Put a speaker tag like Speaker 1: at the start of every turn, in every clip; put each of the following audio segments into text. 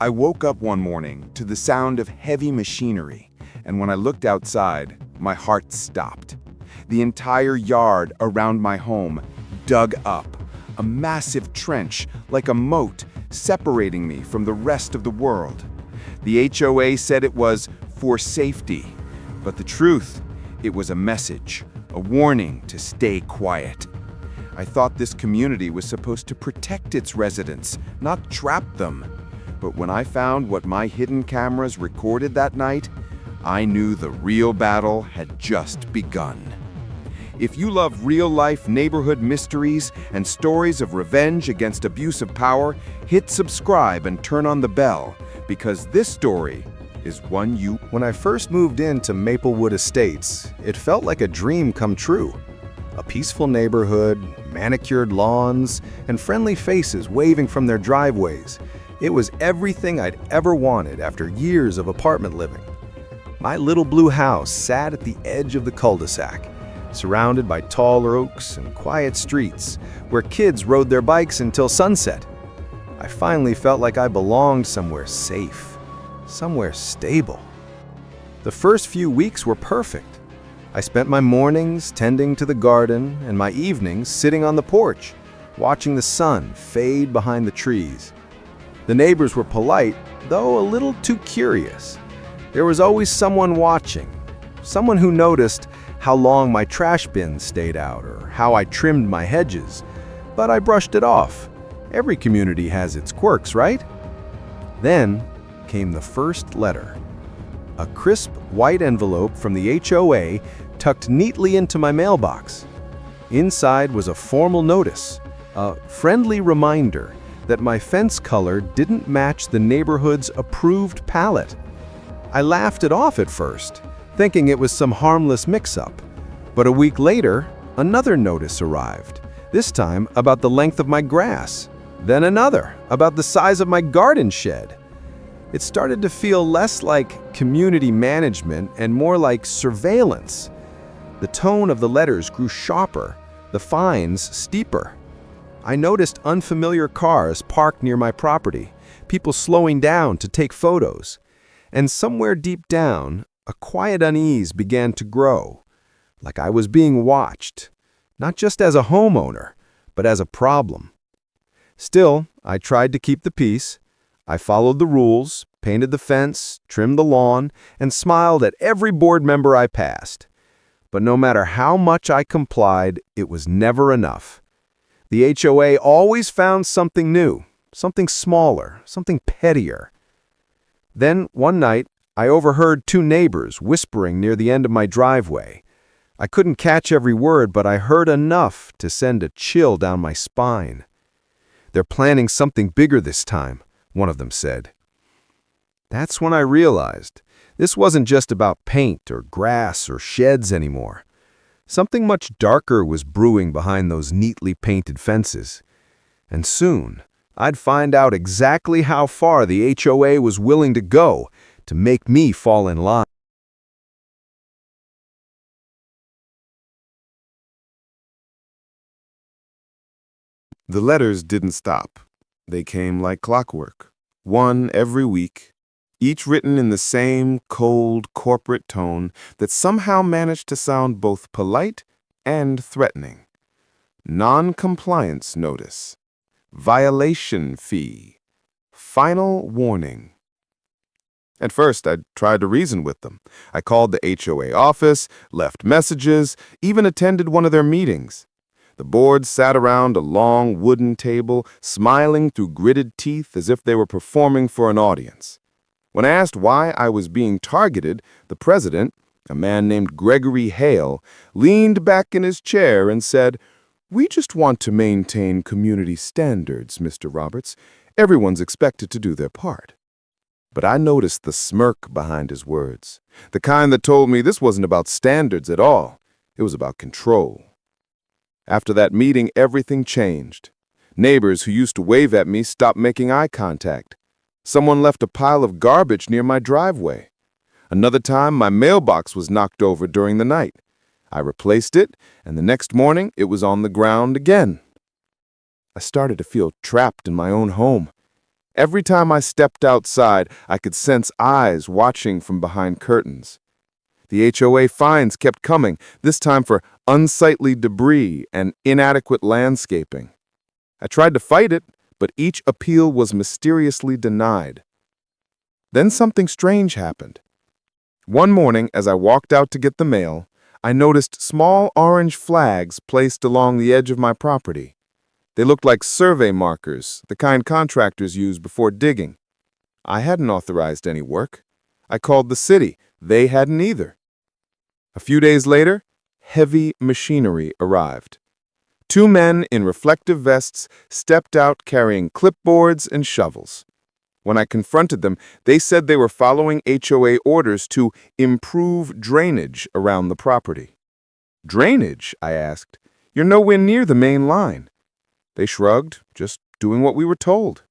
Speaker 1: I woke up one morning to the sound of heavy machinery, and when I looked outside, my heart stopped. The entire yard around my home dug up, a massive trench like a moat separating me from the rest of the world. The HOA said it was for safety, but the truth, it was a message, a warning to stay quiet. I thought this community was supposed to protect its residents, not trap them. But when I found what my hidden cameras recorded that night, I knew the real battle had just begun. If you love real-life neighborhood mysteries and stories of revenge against abuse of power, hit subscribe and turn on the bell, because this story is one you...
Speaker 2: When I first moved into Maplewood Estates, it felt like a dream come true. A peaceful neighborhood, manicured lawns, and friendly faces waving from their driveways. It was everything I'd ever wanted after years of apartment living. My little blue house sat at the edge of the cul-de-sac, surrounded by tall oaks and quiet streets, where kids rode their bikes until sunset. I finally felt like I belonged somewhere safe, somewhere stable. The first few weeks were perfect. I spent my mornings tending to the garden and my evenings sitting on the porch, watching the sun fade behind the trees. The neighbors were polite, though a little too curious. There was always someone watching, someone who noticed how long my trash bins stayed out or how I trimmed my hedges, but I brushed it off. Every community has its quirks, right? Then came the first letter. A crisp white envelope from the HOA tucked neatly into my mailbox. Inside was a formal notice, a friendly reminder that my fence color didn't match the neighborhood's approved palette. I laughed it off at first, thinking it was some harmless mix-up. But a week later, another notice arrived, this time about the length of my grass, then another about the size of my garden shed. It started to feel less like community management and more like surveillance. The tone of the letters grew sharper, the fines steeper. I noticed unfamiliar cars parked near my property, people slowing down to take photos. And somewhere deep down, a quiet unease began to grow, like I was being watched, not just as a homeowner, but as a problem. Still, I tried to keep the peace. I followed the rules, painted the fence, trimmed the lawn, and smiled at every board member I passed. But no matter how much I complied, it was never enough. The HOA always found something new, something smaller, something pettier. Then, one night, I overheard two neighbors whispering near the end of my driveway. I couldn't catch every word, but I heard enough to send a chill down my spine. "They're planning something bigger this time," one of them said. That's when I realized this wasn't just about paint or grass or sheds anymore. Something much darker was brewing behind those neatly painted fences. And soon, I'd find out exactly how far the HOA was willing to go to make me fall in line.
Speaker 1: The letters didn't stop. They came like clockwork, one every week, each written in the same cold corporate tone that somehow managed to sound both polite and threatening. Non-compliance notice. Violation fee. Final warning. At first, I tried to reason with them. I called the HOA office, left messages, even attended one of their meetings. The board sat around a long wooden table, smiling through gritted teeth as if they were performing for an audience. When I asked why I was being targeted, the president, a man named Gregory Hale, leaned back in his chair and said, "We just want to maintain community standards, Mr. Roberts. Everyone's expected to do their part." But I noticed the smirk behind his words, the kind that told me this wasn't about standards at all. It was about control. After that meeting, everything changed. Neighbors who used to wave at me stopped making eye contact. Someone left a pile of garbage near my driveway. Another time, my mailbox was knocked over during the night. I replaced it, and the next morning, it was on the ground again. I started to feel trapped in my own home. Every time I stepped outside, I could sense eyes watching from behind curtains. The HOA fines kept coming, this time for unsightly debris and inadequate landscaping. I tried to fight it, but each appeal was mysteriously denied. Then something strange happened. One morning, as I walked out to get the mail, I noticed small orange flags placed along the edge of my property. They looked like survey markers, the kind contractors use before digging. I hadn't authorized any work. I called the city. They hadn't either. A few days later, heavy machinery arrived. Two men in reflective vests stepped out carrying clipboards and shovels. When I confronted them, they said they were following HOA orders to improve drainage around the property. Drainage? I asked. You're nowhere near the main line. They shrugged, just doing what we were told.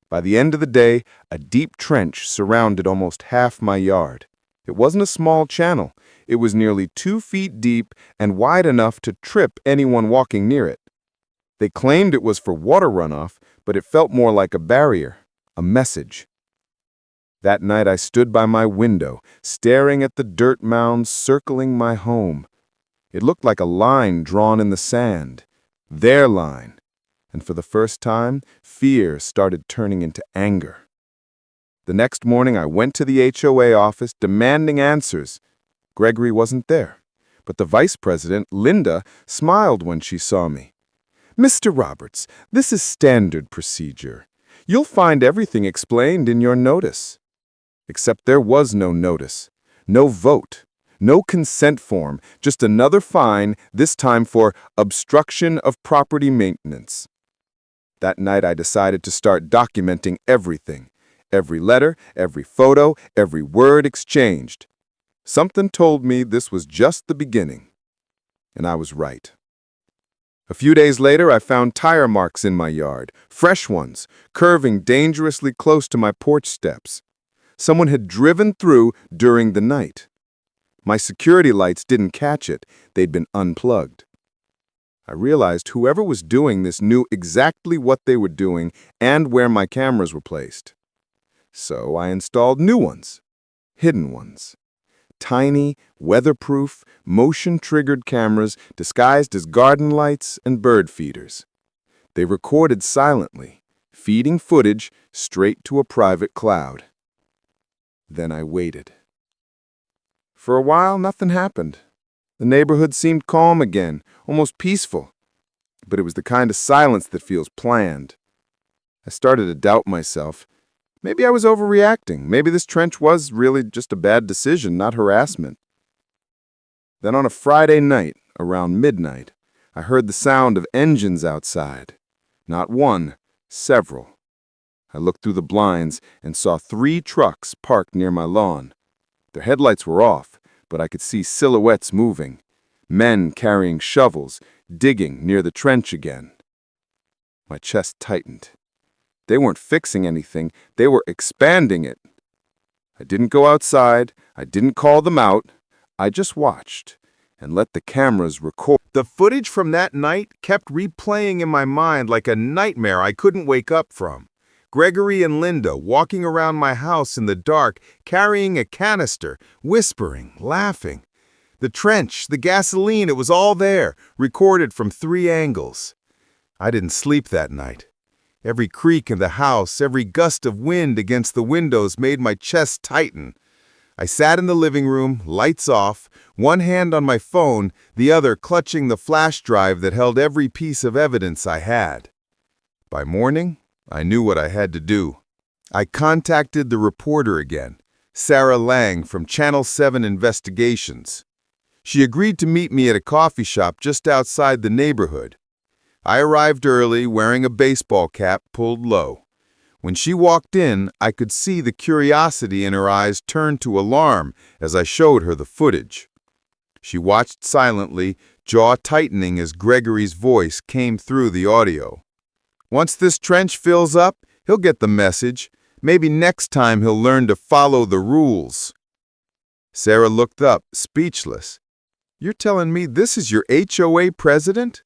Speaker 1: By the end of the day, a deep trench surrounded almost half my yard. It wasn't a small channel. It was nearly 2 feet deep and wide enough to trip anyone walking near it. They claimed it was for water runoff, but it felt more like a barrier, a message. That night I stood by my window, staring at the dirt mounds circling my home. It looked like a line drawn in the sand, their line, and for the first time, fear started turning into anger. The next morning I went to the HOA office demanding answers. Gregory wasn't there, but the vice president, Linda, smiled when she saw me. Mr. Roberts, this is standard procedure. You'll find everything explained in your notice. Except there was no notice, no vote, no consent form, just another fine, this time for obstruction of property maintenance. That night I decided to start documenting everything. Every letter, every photo, every word exchanged. Something told me this was just the beginning. And I was right. A few days later, I found tire marks in my yard, fresh ones, curving dangerously close to my porch steps. Someone had driven through during the night. My security lights didn't catch it. They'd been unplugged. I realized whoever was doing this knew exactly what they were doing and where my cameras were placed. So I installed new ones, hidden ones. Tiny, weatherproof, motion-triggered cameras disguised as garden lights and bird feeders. They recorded silently, feeding footage straight to a private cloud. Then I waited. For a while, nothing happened. The neighborhood seemed calm again, almost peaceful. But it was the kind of silence that feels planned. I started to doubt myself. Maybe I was overreacting. Maybe this trench was really just a bad decision, not harassment. Then on a Friday night, around midnight, I heard the sound of engines outside. Not one, several. I looked through the blinds and saw 3 trucks parked near my lawn. Their headlights were off, but I could see silhouettes moving. Men carrying shovels, digging near the trench again. My chest tightened. They weren't fixing anything, they were expanding it. I didn't go outside, I didn't call them out, I just watched and let the cameras record. The footage from that night kept replaying in my mind like a nightmare I couldn't wake up from. Gregory and Linda walking around my house in the dark, carrying a canister, whispering, laughing. The trench, the gasoline, it was all there, recorded from 3 angles. I didn't sleep that night. Every creak in the house, every gust of wind against the windows made my chest tighten. I sat in the living room, lights off, one hand on my phone, the other clutching the flash drive that held every piece of evidence I had. By morning, I knew what I had to do. I contacted the reporter again, Sarah Lang from Channel 7 Investigations. She agreed to meet me at a coffee shop just outside the neighborhood. I arrived early, wearing a baseball cap pulled low. When she walked in, I could see the curiosity in her eyes turn to alarm as I showed her the footage. She watched silently, jaw tightening as Gregory's voice came through the audio. Once this trench fills up, he'll get the message. Maybe next time he'll learn to follow the rules. Sarah looked up, speechless. You're telling me this is your HOA president?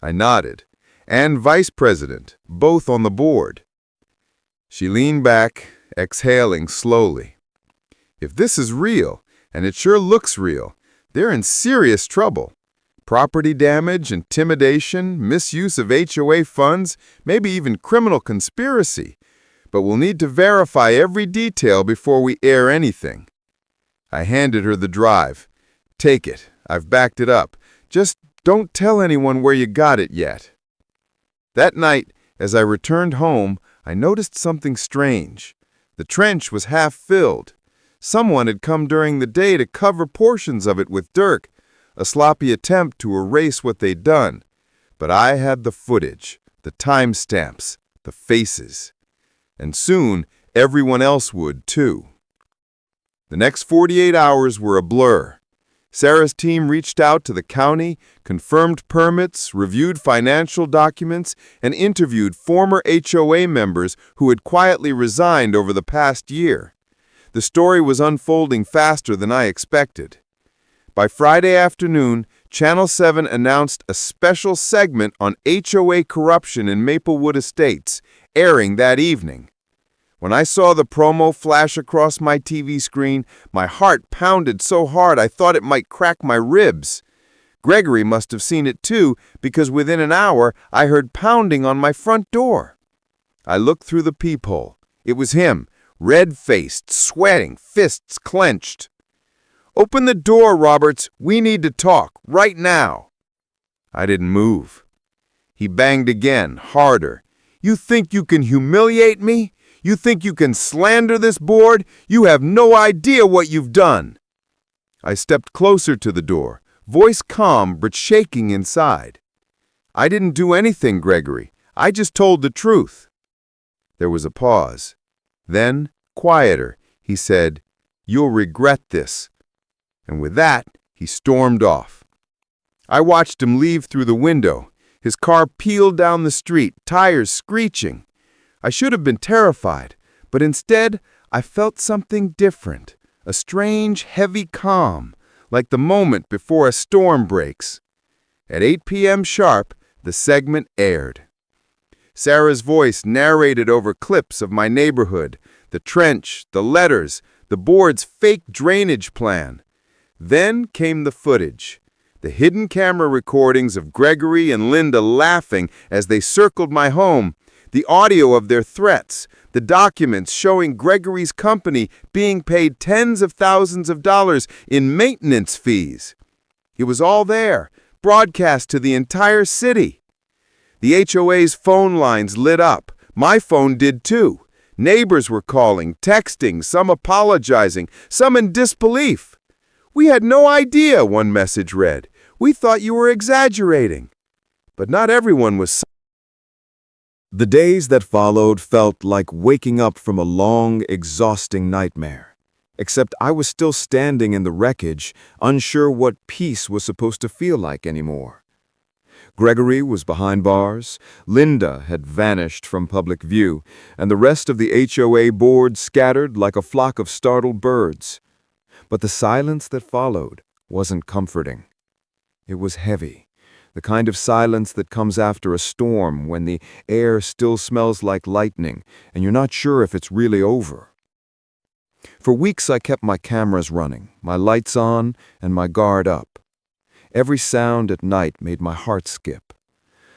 Speaker 1: I nodded. And vice president, both on the board. She leaned back, exhaling slowly. If this is real, and it sure looks real, they're in serious trouble. Property damage, intimidation, misuse of HOA funds, maybe even criminal conspiracy. But we'll need to verify every detail before we air anything. I handed her the drive. Take it. I've backed it up. Just don't tell anyone where you got it yet. That night, as I returned home, I noticed something strange. The trench was half filled. Someone had come during the day to cover portions of it with dirt, a sloppy attempt to erase what they'd done. But I had the footage, the timestamps, the faces. And soon, everyone else would, too. The next 48 hours were a blur. Sarah's team reached out to the county, confirmed permits, reviewed financial documents, and interviewed former HOA members who had quietly resigned over the past year. The story was unfolding faster than I expected. By Friday afternoon, Channel 7 announced a special segment on HOA corruption in Maplewood Estates, airing that evening. When I saw the promo flash across my TV screen, my heart pounded so hard I thought it might crack my ribs. Gregory must have seen it too, because within an hour I heard pounding on my front door. I looked through the peephole. It was him, red-faced, sweating, fists clenched. "Open the door, Roberts. We need to talk, right now." I didn't move. He banged again, harder. "You think you can humiliate me? You think you can slander this board? You have no idea what you've done." I stepped closer to the door, voice calm but shaking inside. "I didn't do anything, Gregory. I just told the truth." There was a pause. Then, quieter, he said, "You'll regret this." And with that, he stormed off. I watched him leave through the window. His car peeled down the street, tires screeching. I should have been terrified, but instead, I felt something different, a strange, heavy calm, like the moment before a storm breaks. At 8 p.m. sharp, the segment aired. Sarah's voice narrated over clips of my neighborhood, the trench, the letters, the board's fake drainage plan. Then came the footage, the hidden camera recordings of Gregory and Linda laughing as they circled my home, the audio of their threats, the documents showing Gregory's company being paid tens of thousands of dollars in maintenance fees. It was all there, broadcast to the entire city. The HOA's phone lines lit up. My phone did too. Neighbors were calling, texting, some apologizing, some in disbelief. "We had no idea," one message read. "We thought you were exaggerating." But not everyone was. The days that followed felt like waking up from a long, exhausting nightmare. Except I was still standing in the wreckage, unsure what peace was supposed to feel like anymore. Gregory was behind bars, Linda had vanished from public view, and the rest of the HOA board scattered like a flock of startled birds. But the silence that followed wasn't comforting. It was heavy. The kind of silence that comes after a storm when the air still smells like lightning and you're not sure if it's really over. For weeks I kept my cameras running, my lights on, and my guard up. Every sound at night made my heart skip.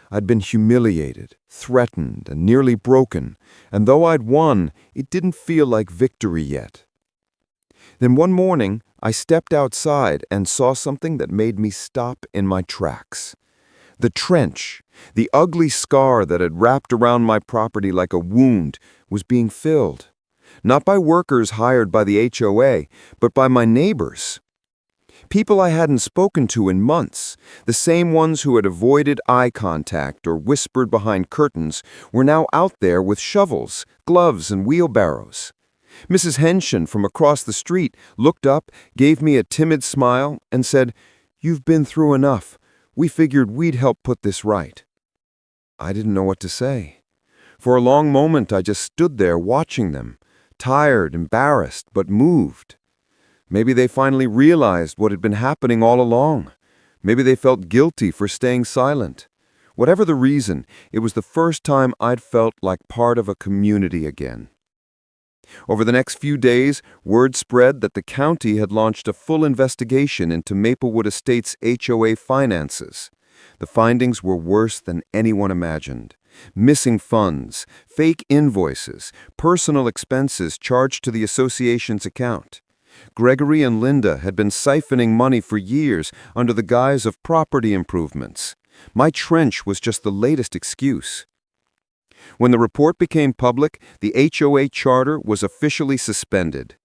Speaker 1: I'd been humiliated, threatened, and nearly broken, and though I'd won, it didn't feel like victory yet. Then one morning, I stepped outside and saw something that made me stop in my tracks. The trench, the ugly scar that had wrapped around my property like a wound, was being filled. Not by workers hired by the HOA, but by my neighbors. People I hadn't spoken to in months, the same ones who had avoided eye contact or whispered behind curtains, were now out there with shovels, gloves, and wheelbarrows. Mrs. Henshin from across the street looked up, gave me a timid smile, and said, "You've been through enough. We figured we'd help put this right." I didn't know what to say. For a long moment I just stood there watching them, tired, embarrassed, but moved. Maybe they finally realized what had been happening all along. Maybe they felt guilty for staying silent.
Speaker 3: Whatever the reason, it was the first time I'd felt like part of a community again. Over the next few days, word spread that the county had launched a full investigation into Maplewood Estates' HOA finances. The findings were worse than anyone imagined. Missing funds, fake invoices, personal expenses charged to the association's account. Gregory and Linda had been siphoning money for years under the guise of property improvements. My trench was just the latest excuse. When the report became public, the HOA charter was officially suspended.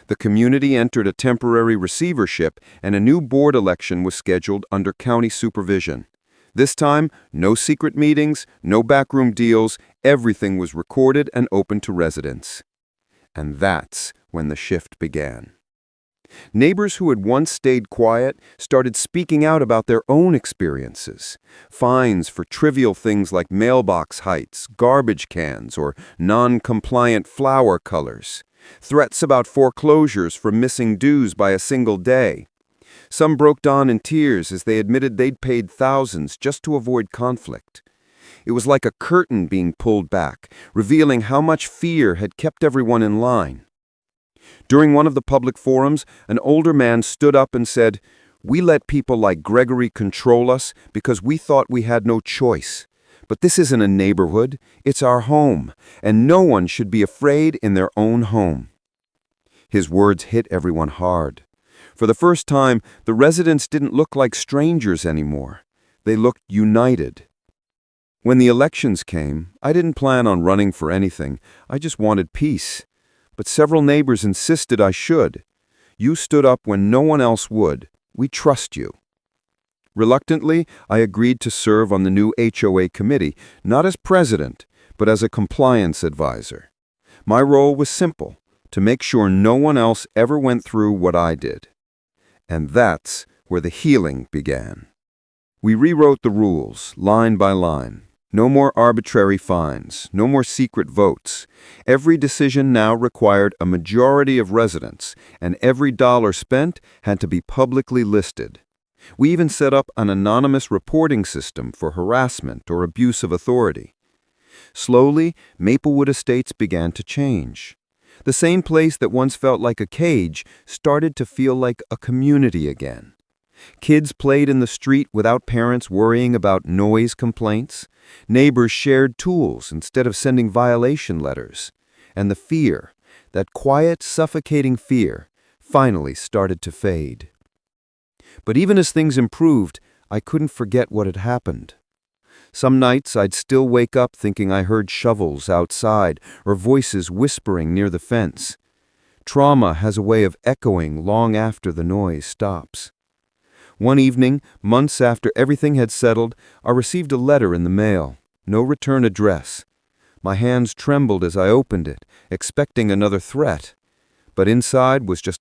Speaker 3: The community entered a temporary receivership, and a new board election was scheduled under county supervision. This time, no secret meetings, no backroom deals, everything was recorded and open to residents. And that's when the shift began. Neighbors who had once stayed quiet started speaking out about their own experiences. Fines for trivial things like mailbox heights, garbage cans, or non-compliant flower colors. Threats about foreclosures for missing dues by a single day. Some broke down in tears as they admitted they'd paid thousands just to avoid conflict. It was like a curtain being pulled back, revealing how much fear had kept everyone in line. During one of the public forums, an older man stood up and said, "We let people like Gregory control us because we thought we had no choice. But this isn't a neighborhood, it's our home, and no one should be afraid in their own home." His words hit everyone hard. For the first time, the residents didn't look like strangers anymore. They looked united. When the elections came, I didn't plan on running for anything. I just wanted peace. But several neighbors insisted I should. "You stood up when no one else would. We trust you." Reluctantly, I agreed to serve on the new HOA committee, not as president, but as a compliance advisor. My role was simple, to make sure no one else ever went through what I did. And that's where the healing began. We rewrote the rules, line by line. No more arbitrary fines, no more secret votes. Every decision now required a majority of residents, and every dollar spent had to be publicly listed. We even set up an anonymous reporting system for harassment or abuse of authority. Slowly, Maplewood Estates began to change. The same place that once felt like a cage started to feel like a community again. Kids played in the street without parents worrying about noise complaints. Neighbors shared tools instead of sending violation letters. And the fear, that quiet, suffocating fear, finally started to fade. But even as things improved, I couldn't forget what had happened. Some nights I'd still wake up thinking I heard shovels outside or voices whispering near the fence. Trauma has a way of echoing long after the noise stops. One evening, months after everything had settled, I received a letter in the mail. No return address. My hands trembled as I opened it, expecting another threat. But inside was just